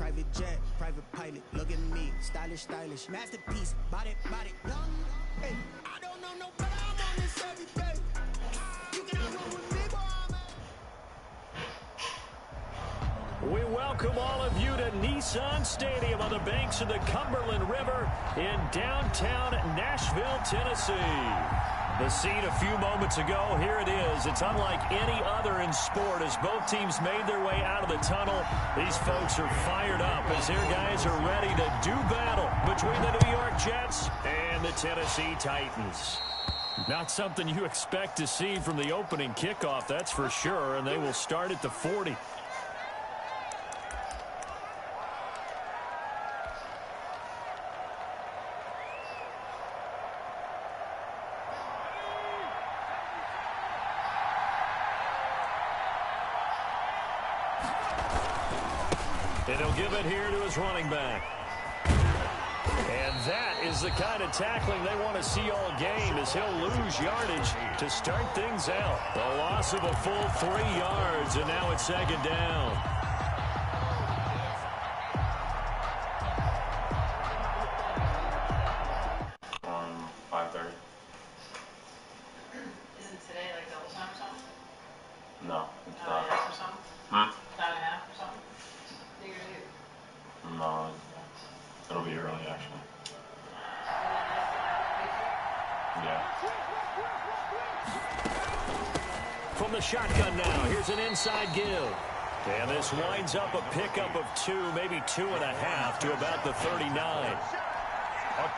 private jet, private pilot. Look at me, stylish, stylish. Masterpiece, body, body. Hey, I don't know no better. I'm on this every day. You cannot run with me, boy. We welcome all of you to Nissan Stadium on the banks of the Cumberland River in downtown Nashville, Tennessee. The scene a few moments ago, here it is. It's unlike any other in sport as both teams made their way out of the tunnel. These folks are fired up as their guys are ready to do battle between the New York Jets and the Tennessee Titans. Not something you expect to see from the opening kickoff, that's for sure, and they will start at the 40. And he'll give it here to his running back. And that is the kind of tackling they want to see all game as he'll lose yardage to start things out. The loss of a full 3 yards, and now it's second down. On 5:30. Isn't today like double time or something? No, it's Time and a not. half or something? Hmm? Time and a half or something? Bigger too. No, it'll be early actually. Yeah. From the shotgun now, here's an inside give. And this winds up a pickup of 2, maybe 2.5 to about the 39.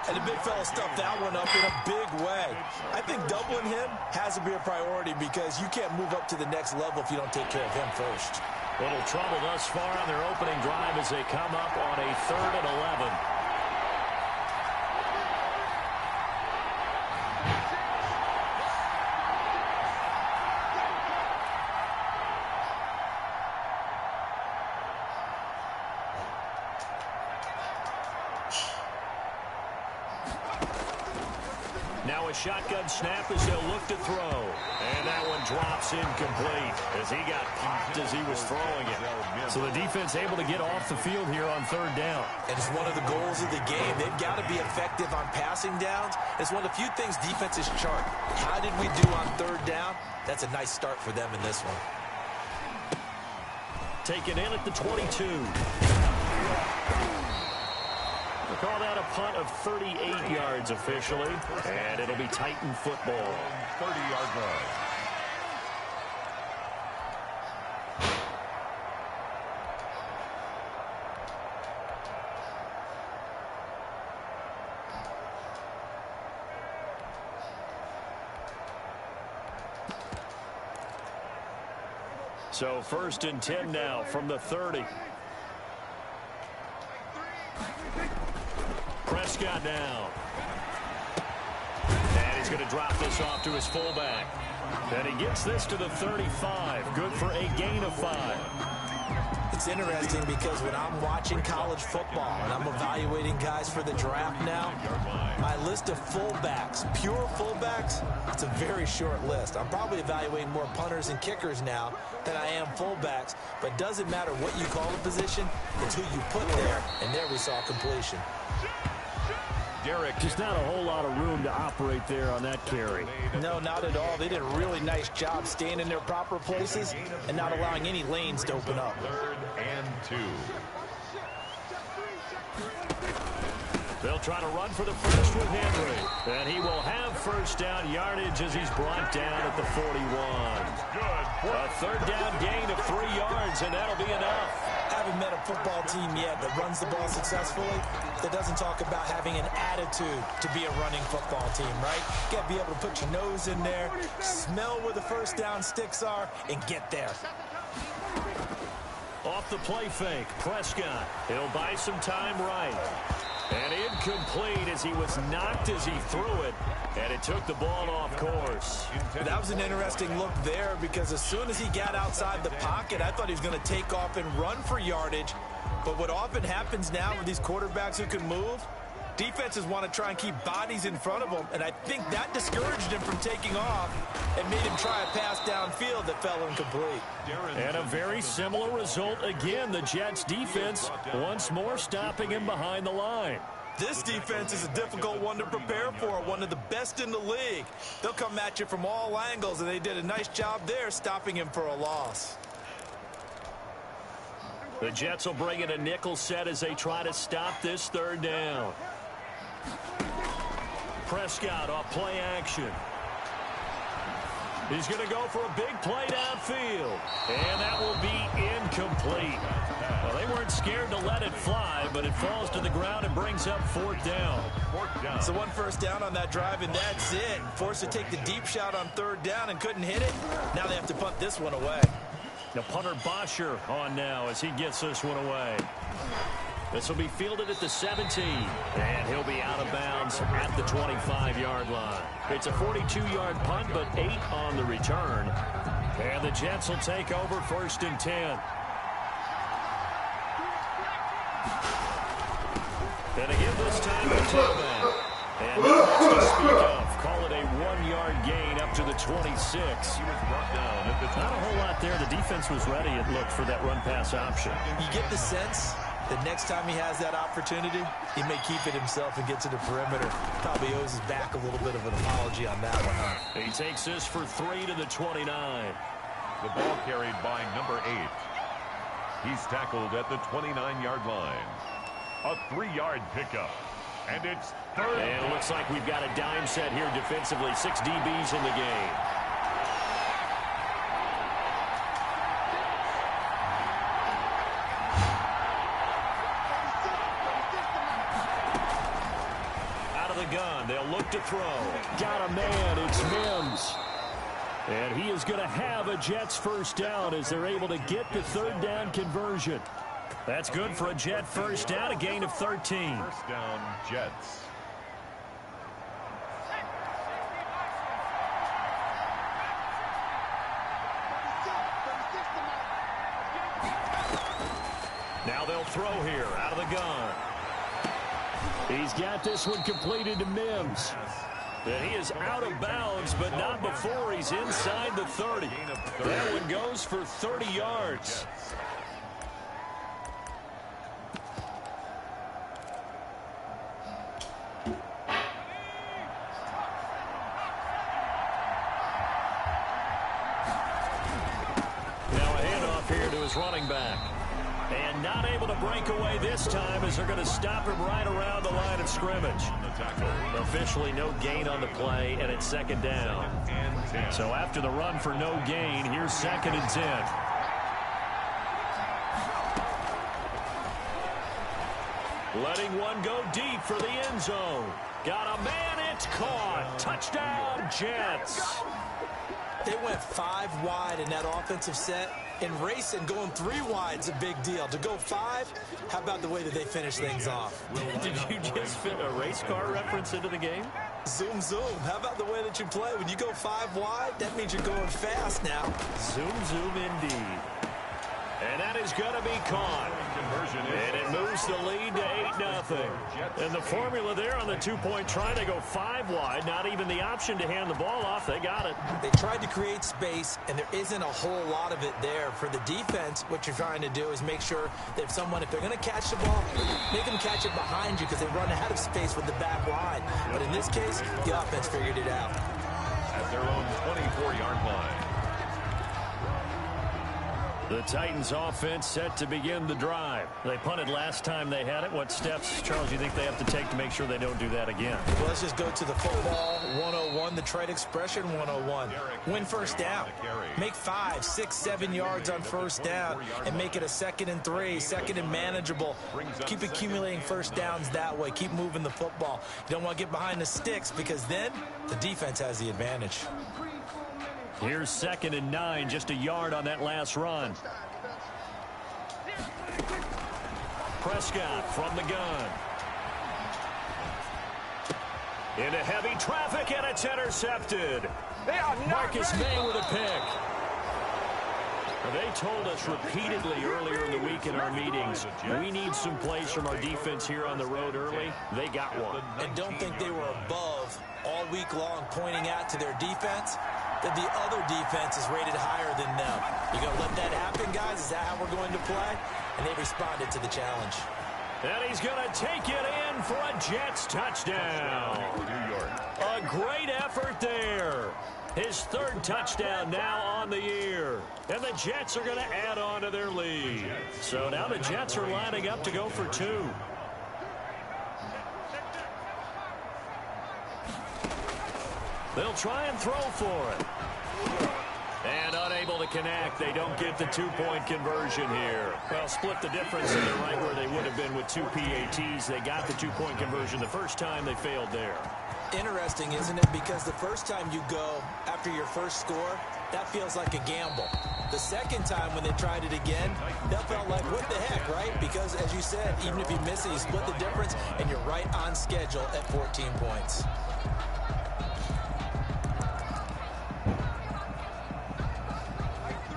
And the big fella stuffed that one up in a big way. I think doubling him has to be a priority because you can't move up to the next level if you don't take care of him first. Little trouble thus far on their opening drive as they come up on a 3rd and 11. Now a shotgun snap as they'll look to throw. And that one drops incomplete as he got popped as he was throwing it. So the defense able to get off the field here on 3rd down. And it's one of the goals of the game. They've got to be effective on passing downs. It's one of the few things defenses chart. How did we do on 3rd down? That's a nice start for them in this one. Taken in at the 22. We'll call that a punt of 38 yards officially, and it'll be Titan football. 30-yard line. So 1st and 10 now from the 30. Prescott now. And he's going to drop this off to his fullback. And he gets this to the 35. Good for a gain of 5. It's interesting because when I'm watching college football and I'm evaluating guys for the draft now, my list of fullbacks, pure fullbacks, it's a very short list. I'm probably evaluating more punters and kickers now than I am fullbacks, but it doesn't matter what you call the position, it's who you put there, and there we saw completion. Derek, just not a whole lot of room to operate there on that carry. No, not at all. They did a really nice job staying in their proper places and not allowing any lanes to open up. 3rd and 2. They'll try to run for the first with Henry. And he will have 1st down yardage as he's brought down at the 41. A 3rd down gain of 3 yards, and that'll be enough. I haven't met a football team yet that runs the ball successfully that doesn't talk about having an attitude to be a running football team, right? You got to be able to put your nose in there, smell where the 1st down sticks are, and get there. Off the play fake, Prescott. He'll buy some time right. And incomplete as he was knocked as he threw it. And it took the ball off course. That was an interesting look there because as soon as he got outside the pocket, I thought he was going to take off and run for yardage. But what often happens now with these quarterbacks who can move, Defenses want to try and keep bodies in front of them, and I think that discouraged him from taking off and made him try a pass downfield that fell incomplete. And a very similar result again. The Jets defense once more stopping him behind the line. This defense is a difficult one to prepare for, one of the best in the league. They'll come at you from all angles, and they did a nice job there stopping him for a loss. The Jets will bring in a nickel set as they try to stop this third down. Prescott off play action. He's going to go for a big play downfield. And that will be incomplete. Well, they weren't scared to let it fly, but it falls to the ground and brings up fourth down. So one first down on that drive, and that's it. Forced to take the deep shot on third down and couldn't hit it. Now they have to punt this one away. The punter Bosher on now as he gets this one away. This will be fielded at the 17, and he'll be out of bounds at the 25-yard line. It's a 42-yard punt, but 8 on the return. And the Jets will take over first and 10. And again this time the two-man. And no hits to speak of. Call it a 1-yard gain up to the 26. Not a whole lot there. The defense was ready, it looked, for that run-pass option. You get the sense that next time he has that opportunity, he may keep it himself and get to the perimeter. Probably owes his back a little bit of an apology on that one, huh? He takes this for 3 to the 29. The ball carried by number 8. He's tackled at the 29-yard line. A 3-yard pickup. And it's third. And it looks like we've got a dime set here defensively. 6 DBs in the game. Out of the gun. They'll look to throw. Got a man. It's Mims. And he is going to have a Jets first down as they're able to get the third down conversion. That's good for a Jet first down, a gain of 13. First down, Jets. Now they'll throw here out of the gun. He's got this one completed to Mims. And he is out of bounds, but not before he's inside the 30. That one goes for 30 yards. Running back. And not able to break away this time as they're going to stop him right around the line of scrimmage. Officially no gain on the play, and it's second down. So after the run for no gain, here's 2nd and 10. Letting one go deep for the end zone. Got a man, it's caught. Touchdown, Jets. They went 5 wide in that offensive set. And racing, going 3 wide's a big deal. To go 5, how about the way that they finish things off? Did you just fit a race car reference into the game? Zoom, zoom. How about the way that you play? When you go 5 wide, that means you're going fast now. Zoom, zoom indeed. And that is going to be caught. And it moves the lead to 8-0. And the formula there on the 2-point try to go 5 wide, not even the option to hand the ball off. They got it. They tried to create space, and there isn't a whole lot of it there. For the defense, what you're trying to do is make sure that if they're going to catch the ball, make them catch it behind you because they run out of space with the back line. But in this case, the offense figured it out. At their own 24-yard line. The Titans offense set to begin the drive. They punted last time they had it. What steps, Charles, do you think they have to take to make sure they don't do that again? Well, let's just go to the football 101, the trade expression 101. Win first down. Make 5, 6, 7 yards on first down and make it a 2nd and 3, 2nd and manageable. Keep accumulating first downs that way. Keep moving the football. You don't want to get behind the sticks because then the defense has the advantage. Here's 2nd and 9, just a yard on that last run. Prescott from the gun. Into heavy traffic, and it's intercepted. Marcus May with a pick. They told us repeatedly earlier in the week in our meetings, we need some plays from our defense here on the road early. They got one. And don't think they were above all week long pointing out to their defense that the other defense is rated higher than them. You going to let that happen, guys? Is that how we're going to play? And they responded to the challenge. And he's going to take it in for a Jets touchdown. New York. A great effort there. His third touchdown now on the year. And the Jets are going to add on to their lead. So now the Jets are lining up to go for two. They'll try and throw for it. And unable to connect. They don't get the two-point conversion here. Well, split the difference, and they're right where they would have been with two PATs. They got the two-point conversion the first time. They failed there. Interesting, isn't it? Because the first time you go after your first score, that feels like a gamble. The second time when they tried it again, that felt like, what the heck, right? Because, as you said, even if you miss it, you split the difference, and you're right on schedule at 14 points.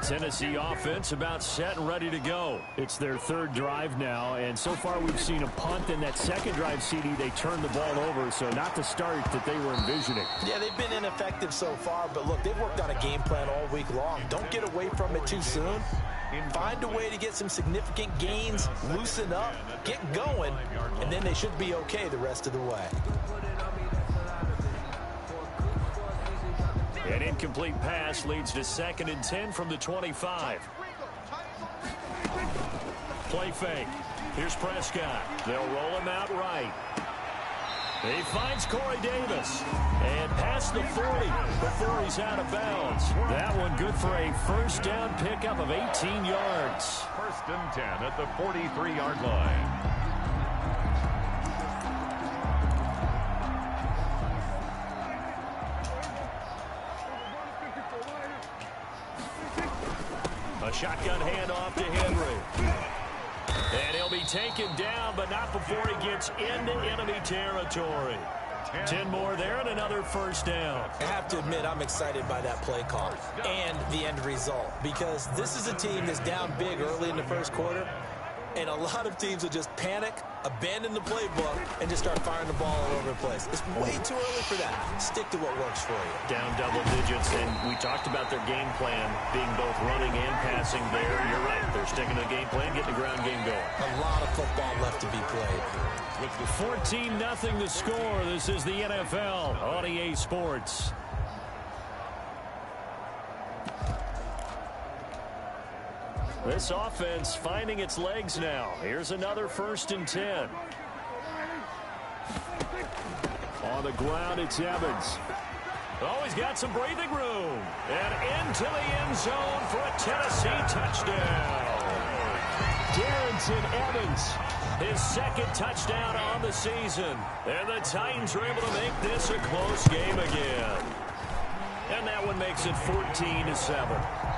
Tennessee offense about set and ready to go. It's their third drive now, and so far we've seen a punt. In that second drive, CD, they turned the ball over, so not the start that they were envisioning. Yeah, they've been ineffective so far, but look, they've worked on a game plan all week long. Don't get away from it too soon. Find a way to get some significant gains, loosen up, get going, and then they should be okay the rest of the way. An incomplete pass leads to 2nd and 10 from the 25. Play fake. Here's Prescott. They'll roll him out right. He finds Corey Davis. And past the 40 before he's out of bounds. That one good for a first down pickup of 18 yards. 1st and 10 at the 43-yard line. A shotgun handoff to Henry. And he'll be taken down, but not before he gets into enemy territory. 10 more there and another first down. I have to admit, I'm excited by that play call and the end result, because this is a team that's down big early in the first quarter, and a lot of teams will just panic, abandon the playbook, and just start firing the ball all over the place. It's way too early for that. Stick to what works for you. Down double digits, and we talked about their game plan being both running and passing there. You're right. They're sticking to the game plan, getting the ground game going. A lot of football left to be played. 14-0 the score. This is the NFL on EA Sports. This offense finding its legs now. Here's another 1st and 10. On the ground, it's Evans. Oh, he's got some breathing room. And into the end zone for a Tennessee touchdown. Darrington Evans, his 2nd touchdown on the season. And the Titans are able to make this a close game again. And that one makes it 14-7.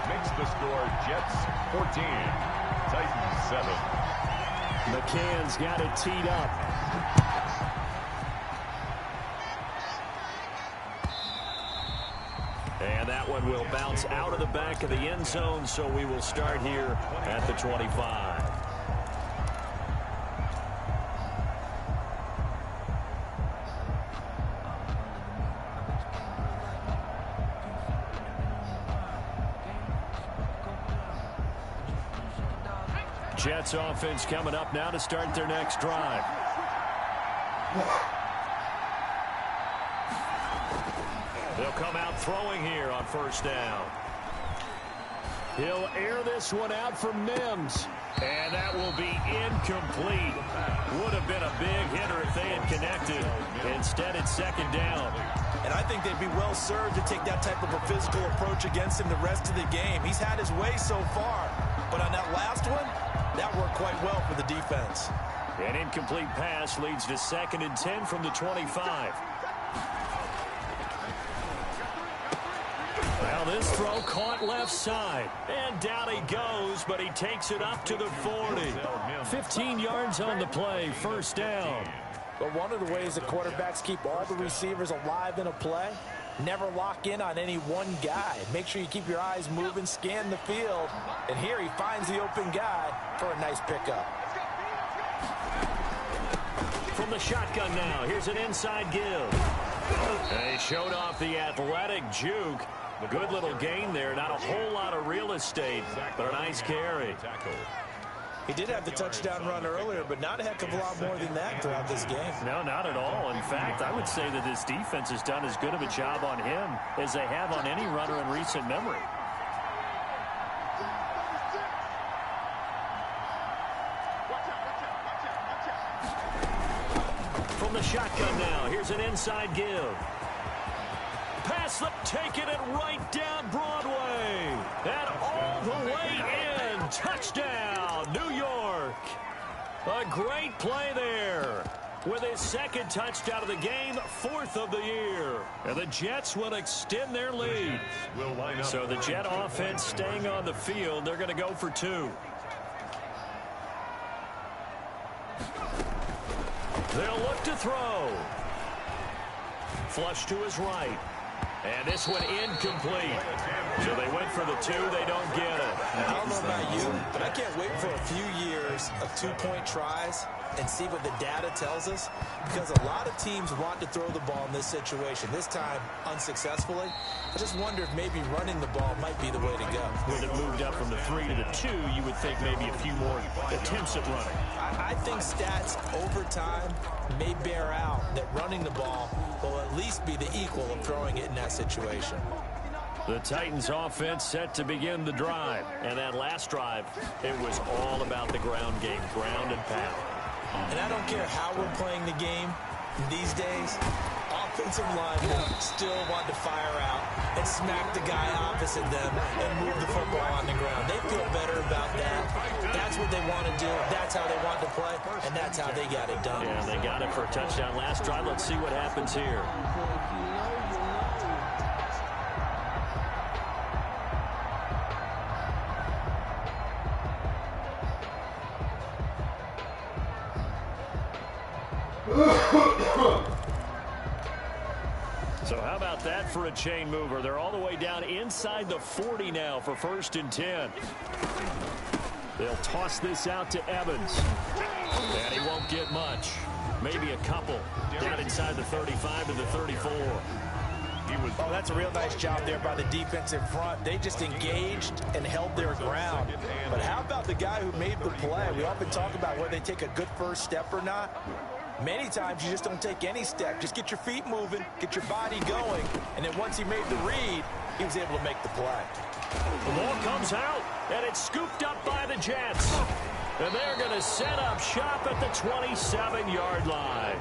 Makes the score Jets 14, Titans 7. McCann's got it teed up. And that one will bounce out of the back of the end zone, so we will start here at the 25. Jets offense coming up now to start their next drive. They'll come out throwing here on 1st down. He'll air this one out for Mims. And that will be incomplete. Would have been a big hitter if they had connected. Instead, it's 2nd down. And I think they'd be well served to take that type of a physical approach against him the rest of the game. He's had his way so far. But on that last one, that worked quite well for the defense. An incomplete pass leads to 2nd and 10 from the 25. Well, this throw caught left side. And down he goes, but he takes it up to the 40. 15 yards on the play, 1st down. But one of the ways that quarterbacks keep all the receivers alive in a play Never lock in on any one guy. Make sure you keep your eyes moving, scan the field. And here he finds the open guy for a nice pickup. From the shotgun now, here's an inside give. They showed off the athletic juke. Good little gain there. Not a whole lot of real estate, but a nice carry. He did have the touchdown run earlier, but not a heck of a lot more than that throughout this game. No, not at all. In fact, I would say that this defense has done as good of a job on him as they have on any runner in recent memory. From the shotgun now, here's an inside give. Pass up, taking it right down Broadway. And all the way in. Touchdown, New York. A great play there. With his second touchdown of the game, 4th of the year. And the Jets will extend their lead. So the Jet offense staying on the field. They're going to go for 2. They'll look to throw. Flush to his right. And this one incomplete. So they went for the 2. They don't get it. I don't know about you, but I can't wait for a few years of 2-point tries and see what the data tells us, because a lot of teams want to throw the ball in this situation. This time, unsuccessfully. I just wonder if maybe running the ball might be the way to go. When it moved up from the 3 to the 2, you would think maybe a few more attempts at running. I think stats over time may bear out that running the ball will at least be the equal of throwing it in that situation. The Titans offense set to begin the drive. And that last drive, it was all about the ground game, ground and pound. And I don't care how we're playing the game these days, offensive linemen still want to fire out and smack the guy opposite them and move the football on the ground. They feel better about that. That's what they want to do. That's how they want to play, and that's how they got it done. Yeah, they got it for a touchdown last drive. Let's see what happens here. So how about that for a chain mover? They're all the way down inside the 40 now for 1st and 10. They'll toss this out to Evans. And he won't get much. Maybe a couple. Down inside the 35 to the 34. Oh, that's a real nice job there by the defense in front. They just engaged and held their ground. But how about the guy who made the play? We often talk about whether they take a good first step or not. Many times you just don't take any step. Just get your feet moving, get your body going, and then once he made the read, he was able to make the play. The ball comes out, and it's scooped up by the Jets. And they're going to set up shop at the 27-yard line.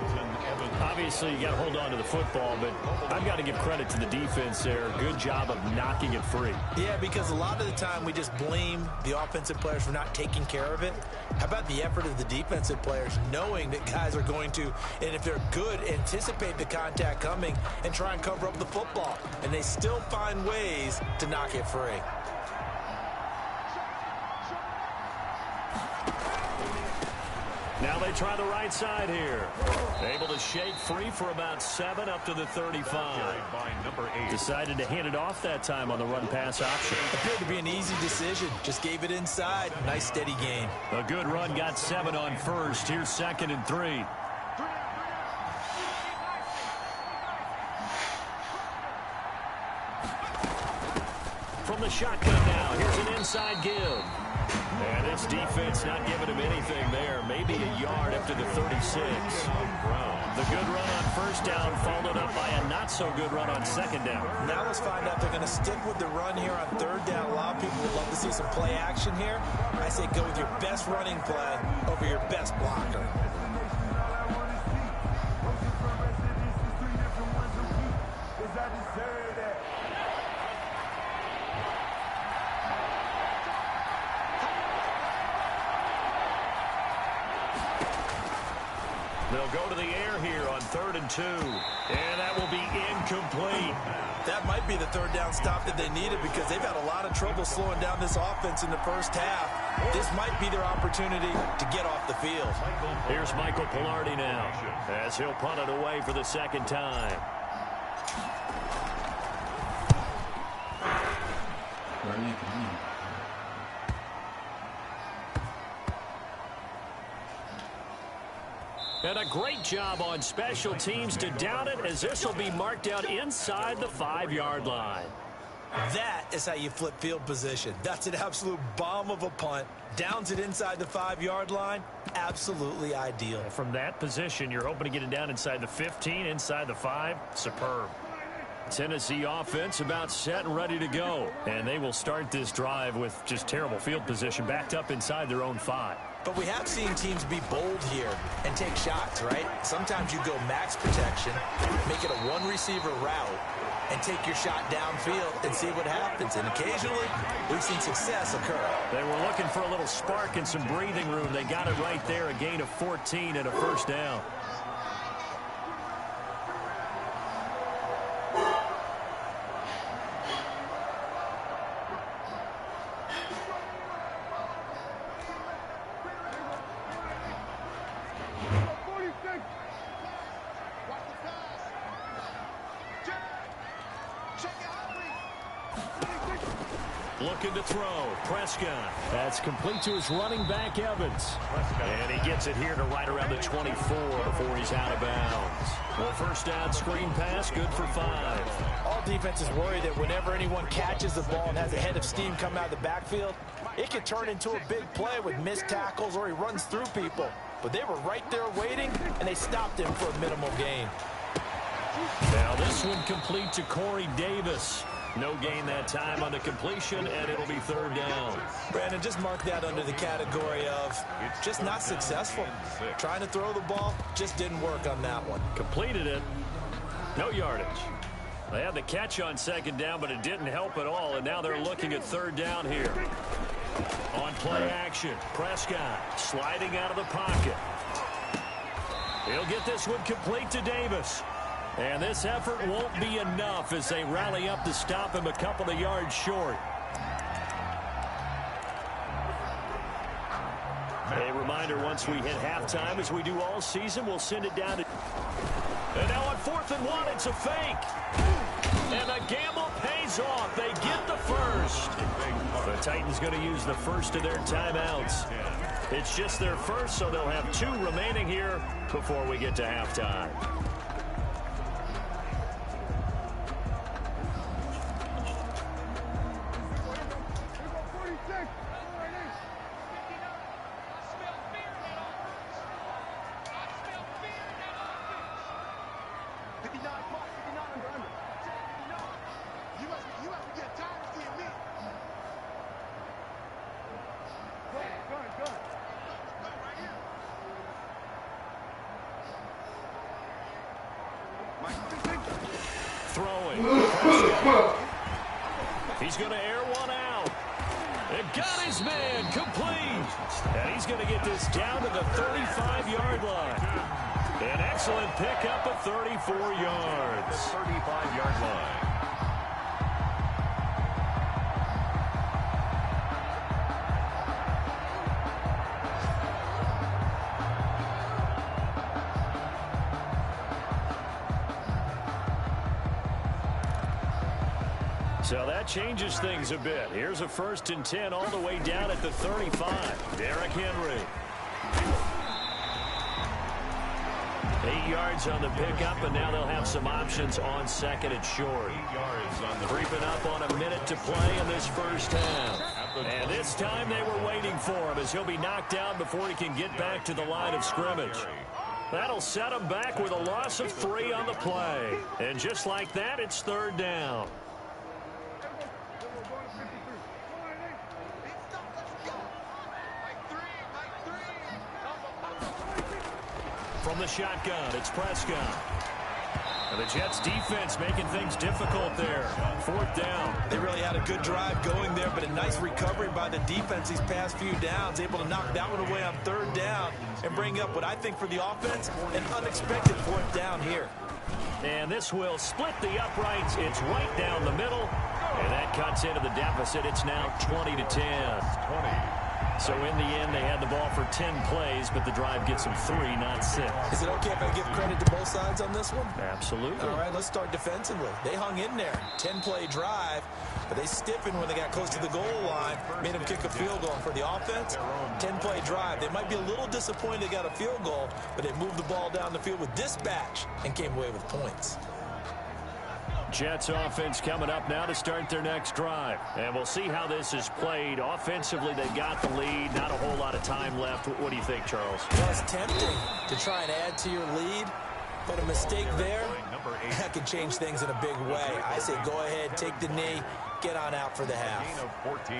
Obviously, you got to hold on to the football, but I've got to give credit to the defense there. Good job of knocking it free. Yeah, because a lot of the time we just blame the offensive players for not taking care of it. How about the effort of the defensive players knowing that guys are going to, and if they're good, anticipate the contact coming and try and cover up the football. And they still find ways to knock it free. Now they try the right side here. Able to shake free for about 7 up to the 35. Decided to hand it off that time on the run-pass option. Appeared to be an easy decision. Just gave it inside. Nice steady gain. A good run, got 7 on first. Here's 2nd and 3. From the shotgun now, here's an inside give. And this defense not giving him anything there. Maybe a yard up to the 36. The good run on first down followed up by a not-so-good run on 2nd down. Now let's find out if they're going to stick with the run here on 3rd down. A lot of people would love to see some play action here. I say go with your best running play over your best blocker. They'll go to the air here on 3rd and 2. And that will be incomplete. That might be the 3rd down stop that they needed because they've had a lot of trouble slowing down this offense in the first half. This might be their opportunity to get off the field. Here's Michael Pilardi now as he'll punt it away for the 2nd time. And a great job on special teams to down it, as this will be marked out inside the 5-yard line. That is how you flip field position. That's an absolute bomb of a punt. Downs it inside the 5-yard line. Absolutely ideal. From that position, you're hoping to get it down inside the 15, inside the 5. Superb. Tennessee offense about set and ready to go. And they will start this drive with just terrible field position, backed up inside their own 5. But we have seen teams be bold here and take shots, right? Sometimes you go max protection, make it a one-receiver route, and take your shot downfield and see what happens. And occasionally, we've seen success occur. They were looking for a little spark and some breathing room. They got it right there, a gain of 14 and a first down. Looking to throw. Prescott. That's complete to his running back, Evans. And he gets it here to right around the 24 before he's out of bounds. Well, first down screen pass, good for 5. All defenses worry that whenever anyone catches the ball and has a head of steam come out of the backfield, it could turn into a big play with missed tackles or he runs through people. But they were right there waiting, and they stopped him for a minimal gain. Now this one complete to Corey Davis. No gain that time on the completion, and it'll be third down. Brandon, just mark that under the category of just not successful. Trying to throw the ball, just didn't work on that one. Completed it. No yardage. They had the catch on second down, but it didn't help at all, and now they're looking at third down here. On play action, Prescott sliding out of the pocket. He'll get this one complete to Davis. And this effort won't be enough as they rally up to stop him a couple of yards short. A reminder, once we hit halftime, as we do all season, we'll send it down to... And now on 4th and 1, it's a fake. And the gamble pays off. They get the first. The Titans going to use the first of their timeouts. It's just their first, so they'll have 2 remaining here before we get to halftime. Throwing. He's going to air one out. And got his man complete. And he's going to get this down to the 35-yard line. An excellent pickup of 34 yards. 35-yard line. So that changes things a bit. Here's a 1st and 10 all the way down at the 35. Derrick Henry. 8 yards on the pickup, and now they'll have some options on 2nd and short. 8 yards on the creeping up on a minute to play in this first half. And this time they were waiting for him as he'll be knocked down before he can get back to the line of scrimmage. That'll set him back with a loss of 3 on the play. And just like that, it's third down. From the shotgun, it's Prescott. And the Jets defense making things difficult there. 4th down. They really had a good drive going there, but a nice recovery by the defense these past few downs, able to knock that one away on 3rd down and bring up what I think for the offense, an unexpected 4th down here. And this will split the uprights. It's right down the middle. And that cuts into the deficit. It's now 20-10. 20. So in the end, they had the ball for 10 plays, but the drive gets them 3, not 6. Is it okay if I give credit to both sides on this one? Absolutely. All right, let's start defensively. They hung in there. 10-play drive, but they stiffened when they got close to the goal line, made them kick a field goal. For the offense, 10-play drive. They might be a little disappointed they got a field goal, but they moved the ball down the field with dispatch and came away with points. Jets offense coming up now to start their next drive. And we'll see how this is played. Offensively, they've got the lead. Not a whole lot of time left. What do you think, Charles? Well, it's tempting to try and add to your lead, but a mistake there, that could change things in a big way. I say go ahead, take the knee, get on out for the half. Gain of 14.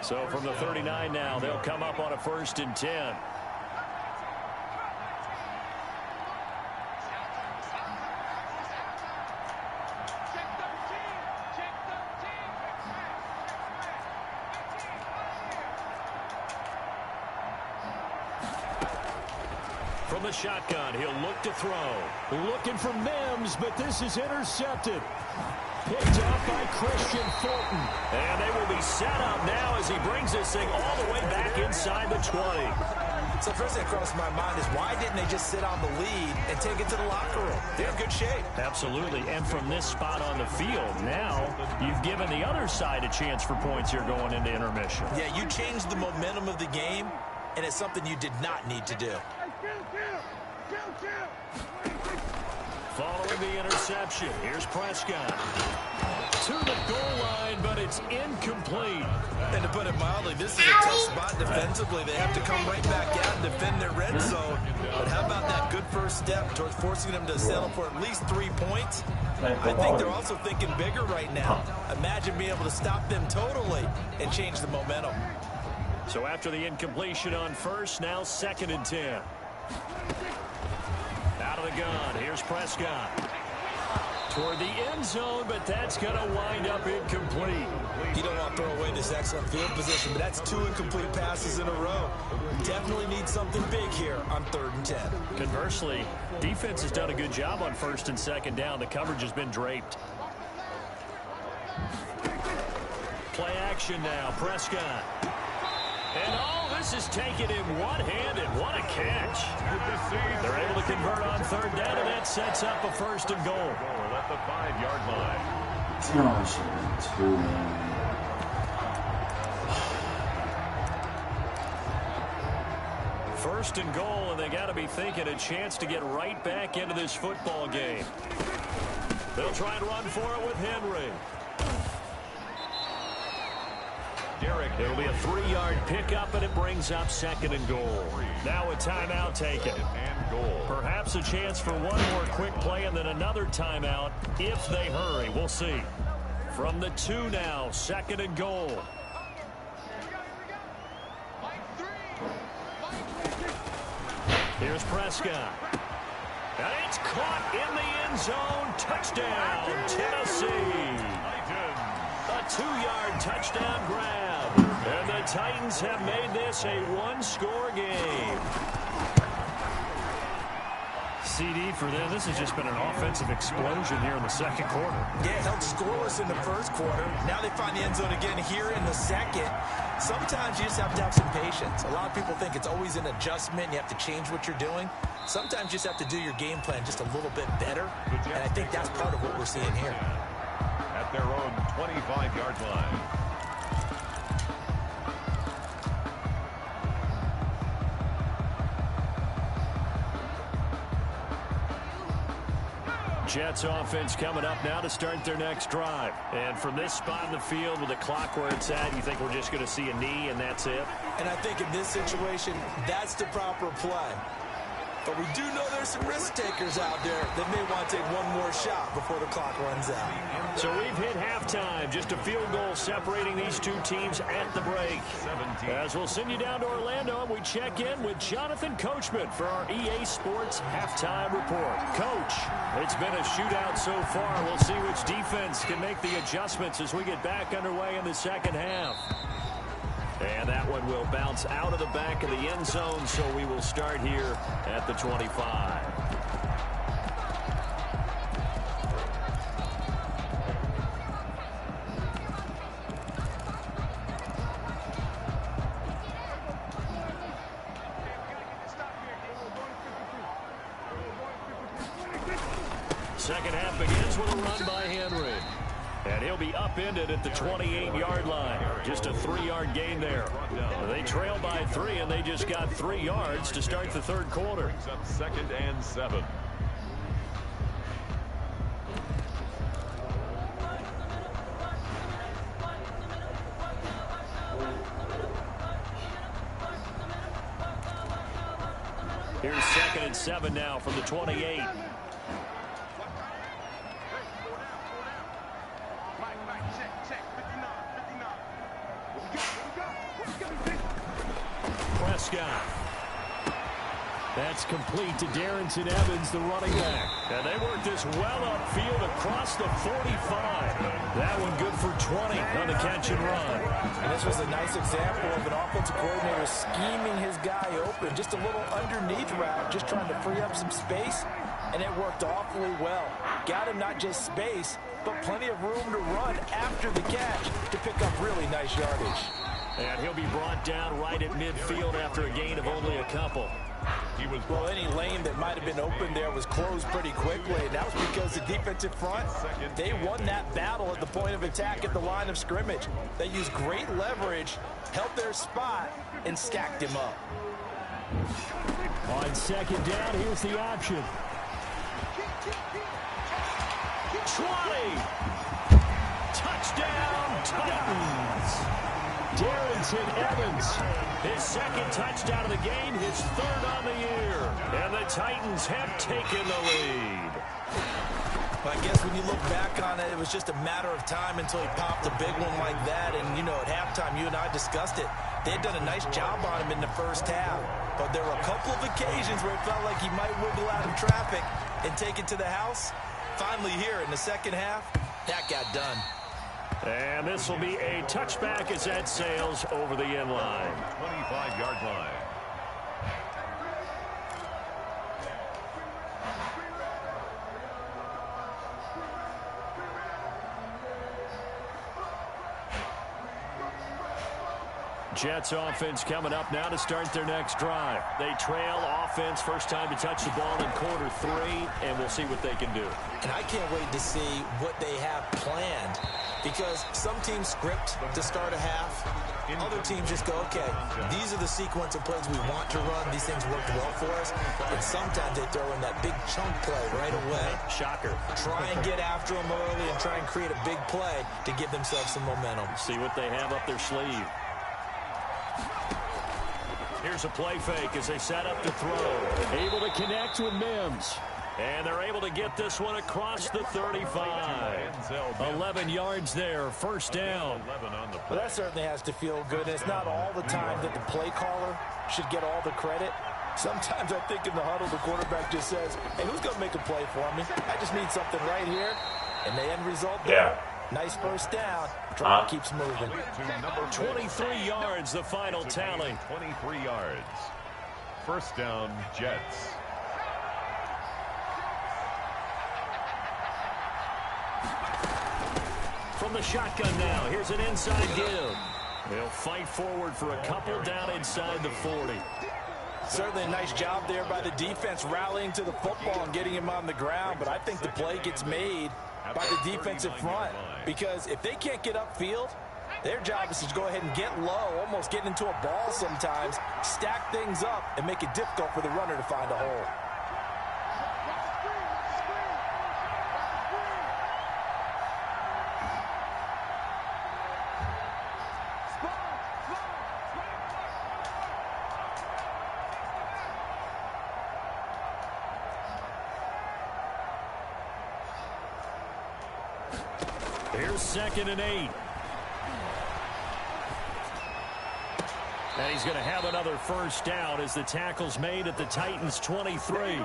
So from the 39 now, they'll come up on a 1st and 10. From the shotgun, he'll look to throw. Looking for Mims, but this is intercepted. Picked up by Christian Fulton. And they will be set up now as he brings this thing all the way back inside the 20. So first thing that crossed my mind is why didn't they just sit on the lead and take it to the locker room? They're in good shape. Absolutely. And from this spot on the field, now you've given the other side a chance for points here going into intermission. Yeah, you changed the momentum of the game, and it's something you did not need to do. Following the interception, here's Prescott. To the goal line, but it's incomplete. And to put it mildly, this is a tough spot defensively. They have to come right back out and defend their red zone. But how about that good first step towards forcing them to settle for at least 3 points? I think they're also thinking bigger right now. Imagine being able to stop them totally and change the momentum. So after the incompletion on first, now 2nd and 10. Out of the gun, here's Prescott. Toward the end zone, but that's going to wind up incomplete. You don't want to throw away this excellent field position, but that's 2 incomplete passes in a row. Definitely need something big here on 3rd and 10. Conversely, defense has done a good job on 1st and 2nd down. The coverage has been draped. Play action now, Prescott. And this is taken in one-handed. What a catch. They're able to convert on 3rd down, and that sets up a 1st and goal. At the 5-yard line. 这样是2. First and goal, and they got to be thinking a chance to get right back into this football game. They'll try and run for it with Henry. It'll be a 3-yard pickup, and it brings up 2nd and goal. Now a timeout taken. Perhaps a chance for one more quick play and then another timeout if they hurry. We'll see. From the 2 now, 2nd and goal. Here's Prescott. And it's caught in the end zone. Touchdown, Tennessee. A 2-yard touchdown grab. And the Titans have made this a 1-score game. CD for them. This has just been an offensive explosion here in the 2nd quarter. Yeah, held scoreless in the 1st quarter. Now they find the end zone again here in the 2nd. Sometimes you just have to have some patience. A lot of people think it's always an adjustment. You have to change what you're doing. Sometimes you just have to do your game plan just a little bit better. And I think that's part of what we're seeing here. At their own 25-yard line. Jets offense coming up now to start their next drive. And from this spot in the field with the clock where it's at, you think we're just going to see a knee and that's it? And I think in this situation, that's the proper play. But we do know there's some risk takers out there that may want to take one more shot before the clock runs out. So we've hit halftime. Just a field goal separating these two teams at the break. 17. As we'll send you down to Orlando, and we check in with Jonathan Coachman for our EA Sports Halftime Report. Coach, it's been a shootout so far. We'll see which defense can make the adjustments as we get back underway in the 2nd half. And that one will bounce out of the back of the end zone, so we will start here at the 25. second half begins with a run by Henry. And he'll be upended at the 28-yard line. Just a 3-yard gain there. They trail by 3, and they just got 3 yards to start the third quarter. Up 2nd and 7. Here's 2nd and 7 now from the 28. Prescott. That's complete to Darrington Evans, the running back. And they work this well upfield across the 45. That one good for 20 on the catch and run. And this was a nice example of an offensive coordinator scheming his guy open. Just a little underneath route, just trying to free up some space. And it worked awfully well. Got him not just space, but plenty of room to run after the catch to pick up really nice yardage. And he'll be brought down right at midfield after a gain of only a couple. Well, any lane that might have been open there was closed pretty quickly, and that was because the defensive front, they won that battle at the point of attack at the line of scrimmage. They used great leverage, held their spot, and stacked him up. On 2nd down, here's the option. 20! Touchdown, Titans! Darrington Evans, his 2nd touchdown of the game, his 3rd on the year. And the Titans have taken the lead. But I guess when you look back on it, it was just a matter of time until he popped a big one like that. And, you know, at halftime, you and I discussed it. They had done a nice job on him in the first half. But there were a couple of occasions where it felt like he might wiggle out of traffic and take it to the house. Finally here in the second half, that got done. And this will be a touchback as that sails over the end line. 25-yard line. Jets offense coming up now to start their next drive. They trail offense, first time to touch the ball in quarter 3, and we'll see what they can do. And I can't wait to see what they have planned, because some teams script to start a half. Other teams just go, okay, these are the sequence of plays we want to run. These things worked well for us. And sometimes they throw in that big chunk play right away. Shocker. Try and get after them early and try and create a big play to give themselves some momentum. See what they have up their sleeve. Here's a play fake as they set up to throw. Able to connect with Mims. And they're able to get this one across the 35. 11 yards there, first down. Well, that certainly has to feel good. It's not all the time that the play caller should get all the credit. Sometimes I think in the huddle, the quarterback just says, hey, who's going to make a play for me? I just need something right here. And the end result there. Nice first down. Drive keeps moving. 23 yards, the final tally. 23 yards. First down, Jets. From the shotgun now, here's an inside give. They'll fight forward for a couple down inside the 40. Certainly a nice job there by the defense rallying to the football and getting him on the ground, but I think the play gets made by the defensive front, because if they can't get upfield, their job is to go ahead and get low, almost get into a ball sometimes, stack things up, and make it difficult for the runner to find a hole. Here's 2nd and 8. And he's going to have another first down as the tackle's made at the Titans 23.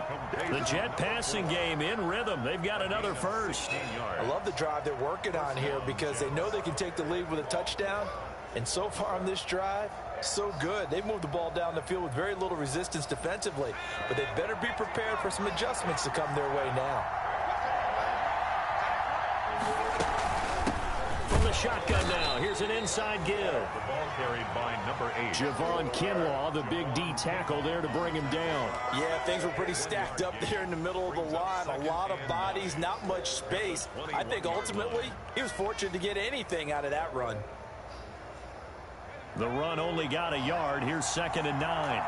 The Jet passing game in rhythm. They've got another first. I love the drive they're working on here because they know they can take the lead with a touchdown. And so far on this drive, so good. They've moved the ball down the field with very little resistance defensively. But they better be prepared for some adjustments to come their way now. From the shotgun now, here's an inside give. The ball carried by number 8. Javon Kinlaw, the big D tackle there to bring him down. Yeah, things were pretty stacked up there in the middle of the line. A lot of bodies, not much space. I think ultimately he was fortunate to get anything out of that run. The run only got a yard. Here's 2nd and 9.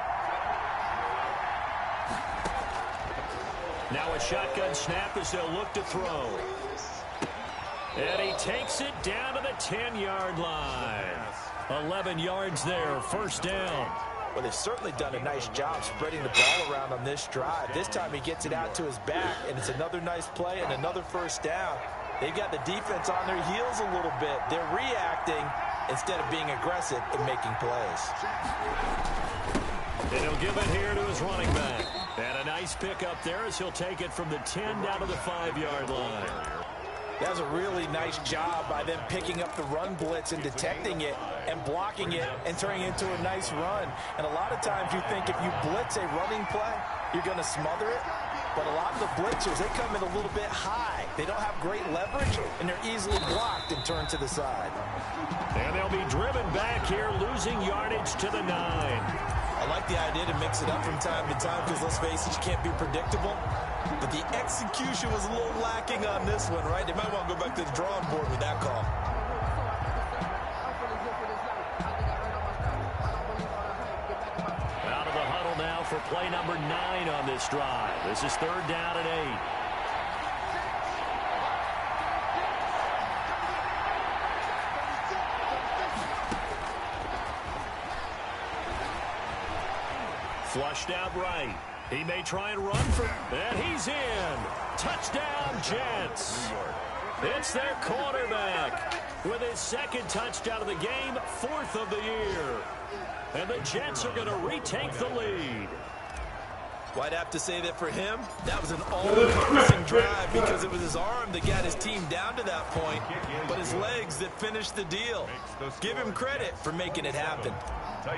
Now a shotgun snap as they'll look to throw. And he takes it down to the 10-yard line. 11 yards there, 1st down. Well, they've certainly done a nice job spreading the ball around on this drive. This time he gets it out to his back, and it's another nice play and another 1st down. They've got the defense on their heels a little bit. They're reacting instead of being aggressive and making plays. And he'll give it here to his running back. And a nice pickup there as he'll take it from the 10 down to the 5-yard line. That was a really nice job by them picking up the run blitz and detecting it and blocking it and turning it into a nice run. And a lot of times you think if you blitz a running play, you're going to smother it. But a lot of the blitzers, they come in a little bit high. They don't have great leverage, and they're easily blocked and turned to the side. And they'll be driven back here, losing yardage to the 9. I like the idea to mix it up from time to time because, let's face it, you can't be predictable. But the execution was a little lacking on this one, right? They might want to go back to the drawing board with that call. Out of the huddle now for play number 9 on this drive. This is 3rd down and 8. Flushed out right. He may try and run for it. And he's in. Touchdown, Jets. It's their quarterback with his 2nd touchdown of the game, 4th of the year. And the Jets are going to retake the lead. Well, I'd have to say that for him, that was an all-encompassing drive because it was his arm that got his team down to that point, but his legs that finished the deal. Give him credit for making it happen.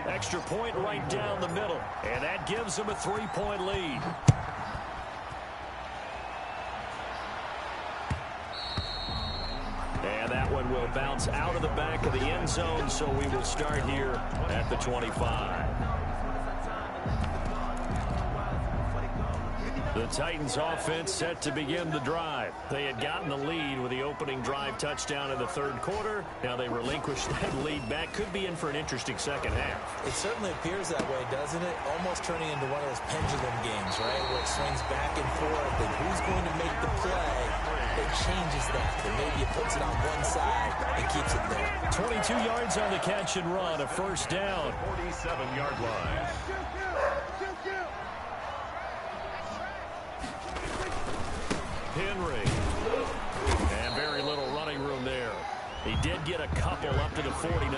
Extra point right down the middle, and that gives them a 3-point lead. And that one will bounce out of the back of the end zone, so we will start here at the 25. The Titans offense set to begin the drive. They had gotten the lead with the opening drive touchdown in the 3rd quarter. Now they relinquish that lead back. Could be in for an interesting 2nd half. It certainly appears that way, doesn't it? Almost turning into one of those pendulum games, right? Where it swings back and forth, and who's going to make the play that changes that? And maybe it puts it on one side and keeps it there. 22 yards on the catch and run, a 1st down. 47-yard line. Henry. And very little running room there. He did get a couple up to the 49.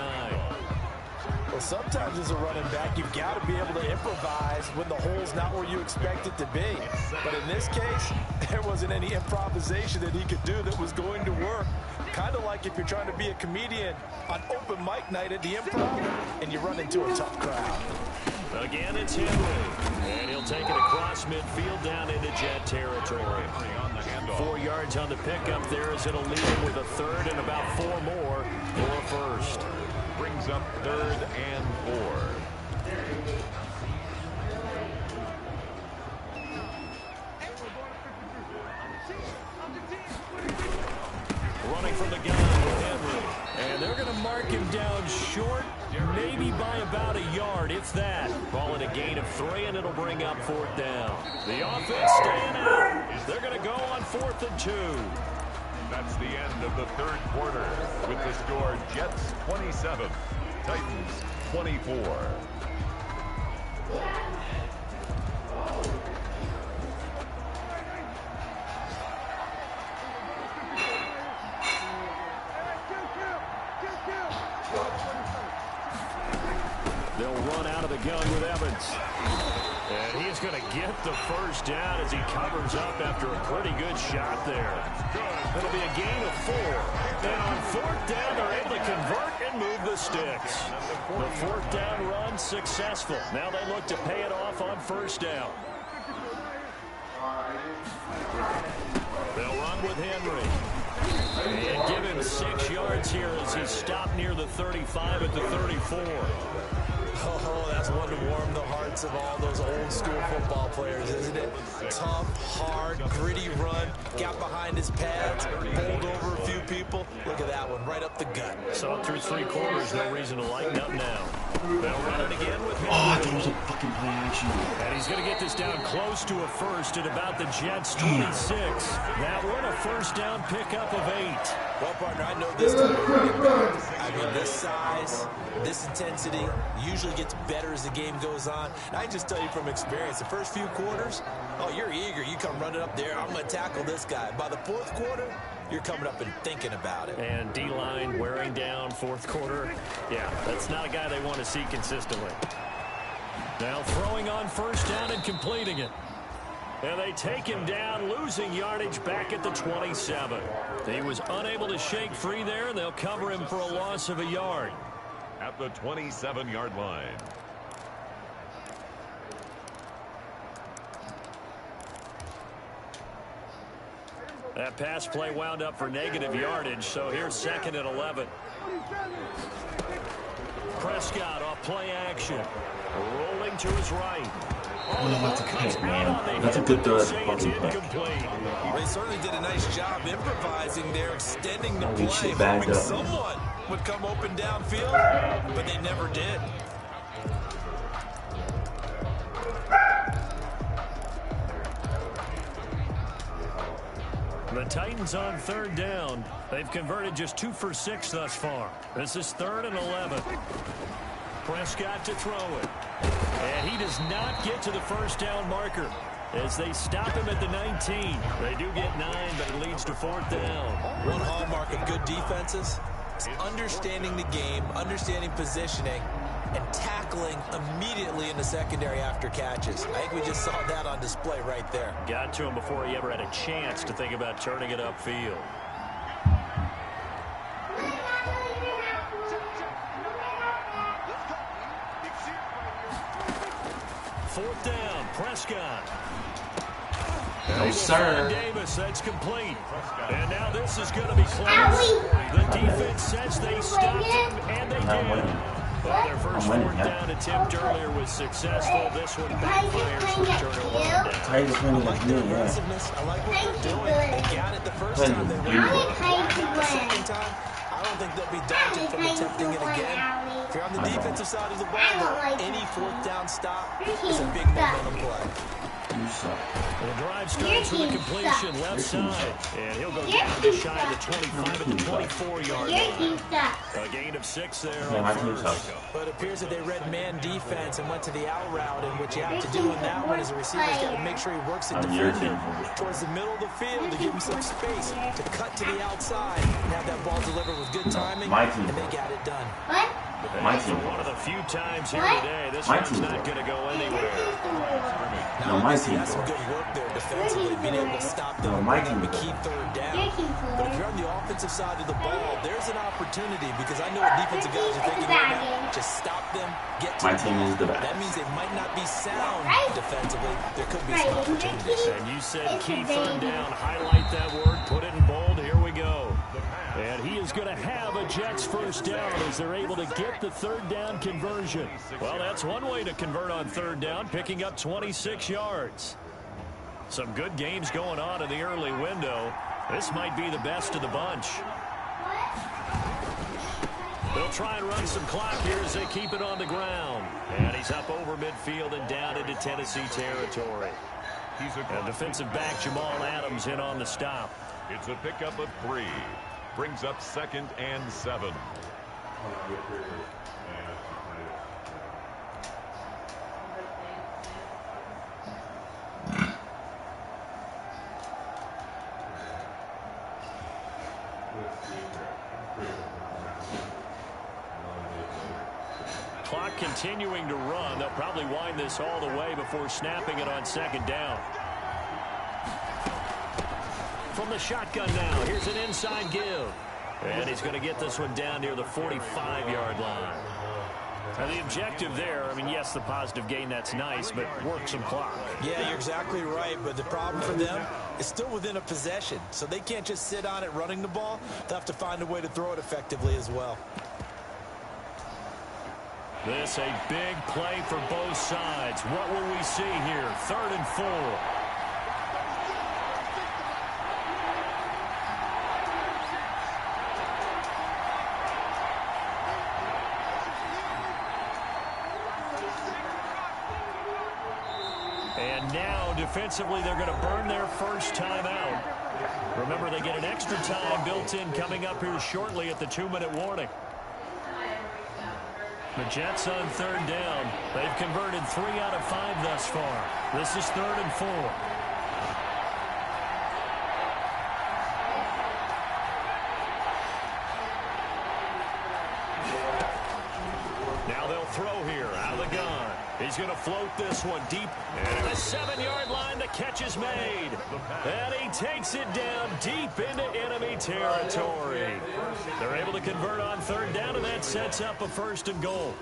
Well, sometimes as a running back, you've got to be able to improvise when the hole's not where you expect it to be. But in this case, there wasn't any improvisation that he could do that was going to work. Kind of like if you're trying to be a comedian on open mic night at the Improv and you run into a tough crowd. Again, it's Henry. And he'll take it across midfield down into Jet territory. 4 yards on the pickup there as it'll leave him with a 3rd and about 4 more for a 1st. Brings up 3rd and 4. Running from the gun with Henry. And they're going to mark him down short, maybe by about a yard, if that. Call it a gain of 3, and it'll bring up 4th down. The offense staying out. They're going to go on 4th and 2. That's the end of the 3rd quarter with the score Jets 27, Titans 24. They'll run out of the gun with Evans. And he's going to get the 1st down as he covers up after a pretty good shot there. It'll be a gain of 4. And on 4th down, they're able to convert and move the sticks. The 4th down run successful. Now they look to pay it off on 1st down. They'll run with Henry. And give him 6 yards here as he's stopped near the 35 at the 34. Oh, that's one to warm the hearts of all those old school football players, isn't it? Tough, hard, gritty run, got behind his pads, bowled over a few people. Look at that one, right up the gut. So through 3 quarters, no reason to lighten up now. They'll run it again with him. Oh, there was a fucking play action. And he's going to get this down close to a first at about the Jets' 26. That one, a first down pickup of 8. Well, partner, I know this type of running back. I mean, this size, this intensity usually gets better as the game goes on. And I just tell you from experience, the first few quarters, oh, you're eager. You come running up there, I'm going to tackle this guy. By the 4th quarter, you're coming up and thinking about it. And D-line wearing down 4th quarter. Yeah, that's not a guy they want to see consistently. Now throwing on first down and completing it. And they take him down, losing yardage back at the 27. He was unable to shake free there, and they'll cover him for a loss of a yard. At the 27-yard line. That pass play wound up for negative yardage, so here's 2nd and 11. Prescott off play action. Rolling to his right. Oh, that's a pick, man. That's a good throw. That's a fucking pick. They certainly did a nice job improvising there, extending the play, shit bagged hoping up. someone would come open downfield, but they never did. The Titans on 3rd down. They've converted just 2 for 6 thus far. This is 3rd and 11. Prescott to throw it. And he does not get to the first down marker as they stop him at the 19. They do get 9, but it leads to 4th down. One hallmark of good defenses is understanding the game, understanding positioning, and tackling immediately in the secondary after catches. I think we just saw that on display right there. Got to him before he ever had a chance to think about turning it upfield. Fourth down, Prescott. No, sir. Davis, that's complete. And now this is going to be close. The defense says they stopped him, and they did. Well, their first 4th down attempt earlier was successful. This one backfires for turnover down. Tigers winning I like their aggressiveness. I like what they're doing. They got it the first time. They went the second time. I don't think they'll be daunted from attempting it again. If you're on the defensive side of the ball, though, any 4th down stop is a big momentum play. You suck. The drive starts with a completion left side. And he'll go down to shy of the 25 at the 24-yard line. A gain of 6 there on first. But it appears that they read man defense and went to the out route. And what you have to do in that one is a receiver's got to make sure he works the defender towards the middle of the field to give him some space to cut to the outside and have that ball delivered with good timing. And they got it done. My team. One of the few times here today, this one's not going to go anywhere. No, my team. That's some good work there defensively, being able to stop them and keep 3rd down. But if you're on the offensive side of the ball, there's an opportunity because I know what defensive guys are thinking right now. Just stop them, get to My team is the best. That means they might not be sound defensively. There could be some opportunities. And you said key 3rd down. Highlight that word. Put it in bold. Here we go. And he is going to have a Jets first down as they're able to get the 3rd down conversion. Well, that's one way to convert on 3rd down, picking up 26 yards. Some good games going on in the early window. This might be the best of the bunch. They'll try and run some clock here as they keep it on the ground. And he's up over midfield and down into Tennessee territory. And defensive back Jamal Adams in on the stop. It's a pickup of 3. Brings up 2nd and 7. Clock continuing to run. They'll probably wind this all the way before snapping it on 2nd down. From the shotgun now, here's an inside give. And he's going to get this one down near the 45-yard line. And the objective there, I mean, yes, the positive gain, that's nice, but work some clock. Yeah, you're exactly right, but the problem for them is still within a possession, so they can't just sit on it running the ball. They'll have to find a way to throw it effectively as well. This a big play for both sides. What will we see here? 3rd and 4. And now, defensively, they're going to burn their first time out. Remember, they get an extra time built in coming up here shortly at the 2-minute warning. The Jets on 3rd down. They've converted 3 out of 5 thus far. This is 3rd and 4. Now they'll throw here out of the gun. He's going to float this one deep. And the 7-yard line, the catch is made. And he takes it down deep into enemy territory. They're able to convert on 3rd down, and that sets up a 1st and goal.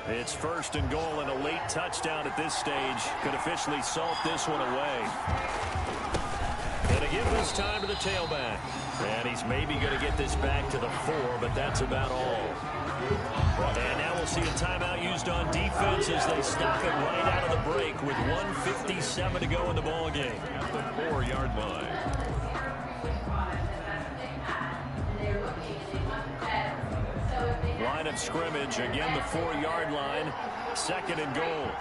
It's 1st and goal, and a late touchdown at this stage could officially salt this one away. And again, this time to the tailback. And he's maybe going to get this back to the 4, but that's about all. And now we'll see a timeout used on defense as they stop it right out of the break with 1:57 to go in the ball game. The 4-yard line. Line of scrimmage, again the 4-yard line. 2nd and goal.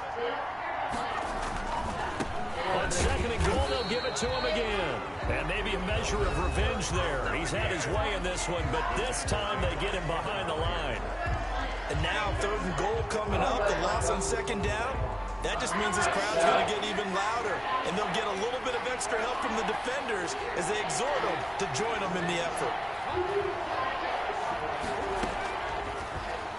On 2nd and goal, they'll give it to him again. And maybe a measure of revenge there. He's had his way in this one, but this time they get him behind the line. And now 3rd and goal coming up. The loss on 2nd down. That just means this crowd's going to get even louder. And they'll get a little bit of extra help from the defenders as they exhort them to join them in the effort.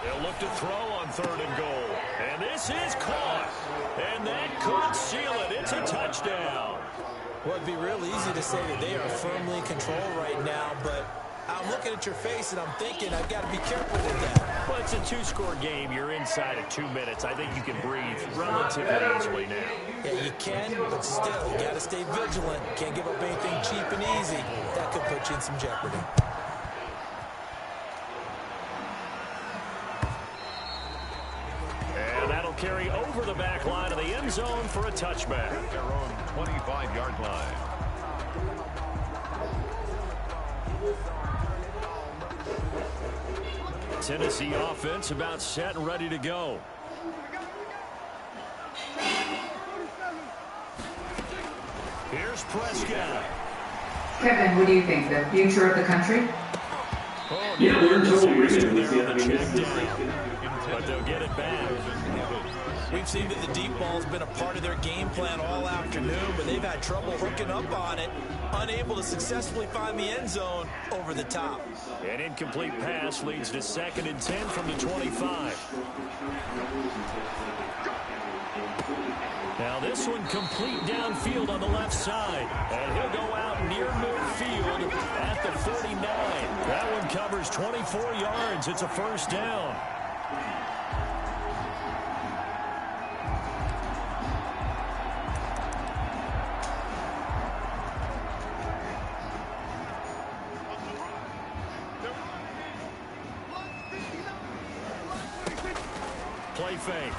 They'll look to throw on 3rd and goal. And this is caught. And that could seal it. It's a touchdown. Well, it'd be real easy to say that they are firmly in control right now, but I'm looking at your face and I'm thinking I've got to be careful with that. Well, it's a 2-score game. You're inside of 2 minutes. I think you can breathe relatively easily now. Yeah, you can, but still, you got to stay vigilant. Can't give up anything cheap and easy. That could put you in some jeopardy. And that'll carry over the back line of the end zone for a touchback. Their own 25-yard line. Tennessee offense about set and ready to go. Here's Prescott. Kevin, what do you think? The future of the country? Oh, Yeah, they're in trouble bringing it. But they'll get it back. We've seen that the deep ball's been a part of their game plan all afternoon, but they've had trouble hooking up on it, unable to successfully find the end zone over the top. An incomplete pass leads to 2nd and 10 from the 25. Now this one complete downfield on the left side. And he'll go out near midfield at the 49. That one covers 24 yards. It's a 1st down. Play fake.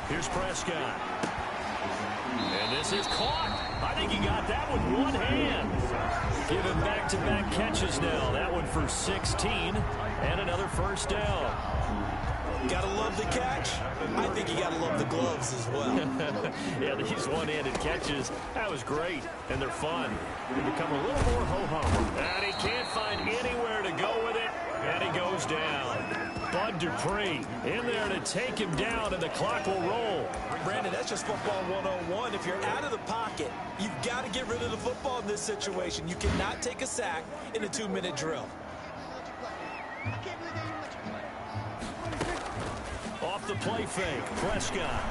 Here's Prescott. And this is caught. I think he got that with one hand. Give him back-to-back catches now. That one for 16 and another 1st down. Gotta love the catch. I think you gotta love the gloves as well. Yeah, these one-handed catches, that was great, and they're fun. They become a little more ho-hum. And he can't find anywhere to go with it, and he goes down. Bud Dupree in there to take him down, and the clock will roll. Brandon, that's just football 101. If you're out of the pocket, you've got to get rid of the football in this situation. You cannot take a sack in a 2-minute drill. Off the play fake, Prescott.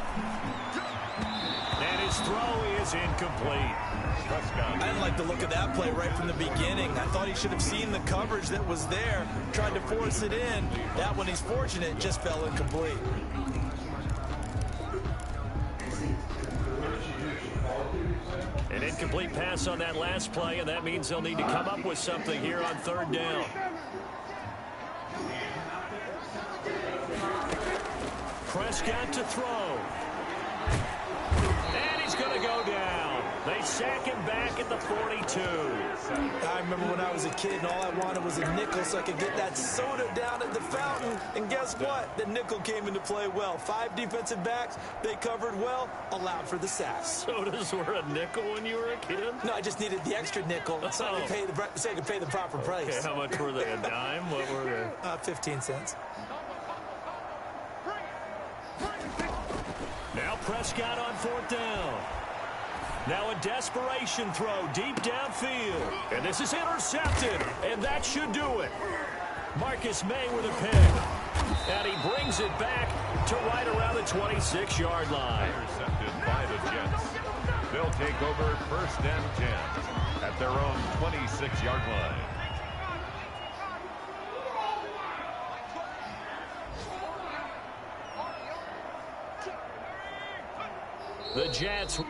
And his throw is incomplete. I didn't like the look of that play right from the beginning. I thought he should have seen the coverage that was there, tried to force it in. That one, he's fortunate, just fell incomplete. An incomplete pass on that last play, and that means they'll need to come up with something here on third down. Prescott to throw. And he's going to go down. They sack him back at the 42. I remember when I was a kid and all I wanted was a nickel so I could get that soda down at the fountain. And guess what? The nickel came into play well. 5 defensive backs, they covered well, allowed for the sacks. Sodas were a nickel when you were a kid? No, I just needed the extra nickel so I could pay the proper price. Okay, how much were they? A dime? What were they? 15 cents. Now Prescott on fourth down. Now a desperation throw deep downfield. And this is intercepted. And that should do it. Marcus May with a pick. And he brings it back to right around the 26-yard line. Intercepted by the Jets. They'll take over first and 10 at their own 26-yard line. The Jets